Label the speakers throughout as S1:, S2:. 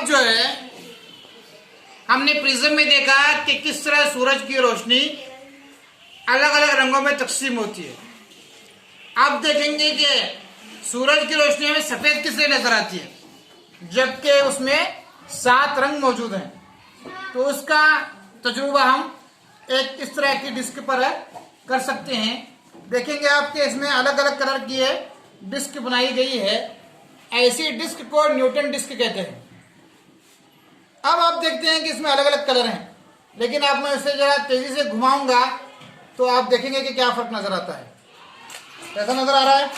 S1: अब जो है हमने प्रिज्म में देखा कि किस तरह सूरज की रोशनी अलग अलग रंगों में तकसीम होती है। अब देखेंगे कि सूरज की रोशनी हमें सफेद किस तरह नजर आती है, जबकि उसमें 7 रंग मौजूद हैं। तो उसका तजुर्बा हम एक इस तरह की डिस्क पर कर सकते हैं। देखेंगे आपके इसमें अलग अलग कलर की है डिस्क बनाई गई है। ऐसी डिस्क को न्यूटन डिस्क कहते हैं। अब आप देखते हैं कि इसमें अलग अलग कलर हैं, लेकिन आप मैं इसे जरा तेजी से घुमाऊंगा तो आप देखेंगे कि क्या फर्क नजर आता है। कैसा नजर आ रहा है?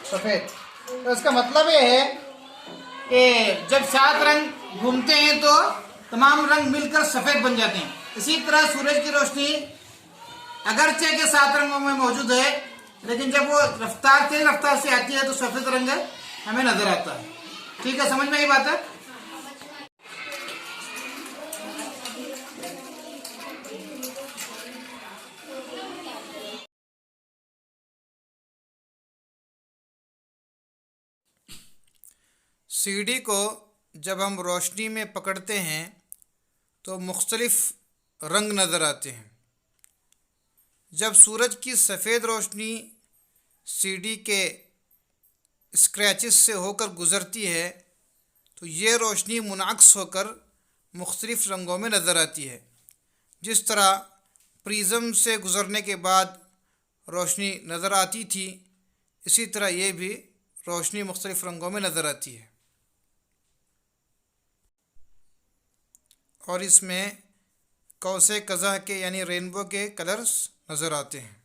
S1: सफेद। तो इसका मतलब ये है कि जब 7 रंग घूमते हैं तो तमाम रंग मिलकर सफेद बन जाते हैं। इसी तरह सूरज की रोशनी अगरचे के 7 रंगों में मौजूद है, लेकिन जब वो तेज रफ्तार से आती है तो सफेद रंग हमें नजर आता है। ठीक है, समझ में आई बात है? सीढ़ी को जब हम रोशनी में पकड़ते हैं तो मुख्तलिफ रंग नज़र आते हैं। जब सूरज की सफ़ेद रोशनी सीढ़ी के स्क्रैचेस से होकर गुज़रती है तो ये रोशनी मुनाक्स होकर मुख्तलिफ रंगों में नज़र आती है। जिस तरह प्रिज्म से गुज़रने के बाद रोशनी नज़र आती थी, इसी तरह ये भी रोशनी मुख्तलिफ रंगों में नज़र आती है और इसमें कौसे कज़ा के यानी रेनबो के कलर्स नज़र आते हैं।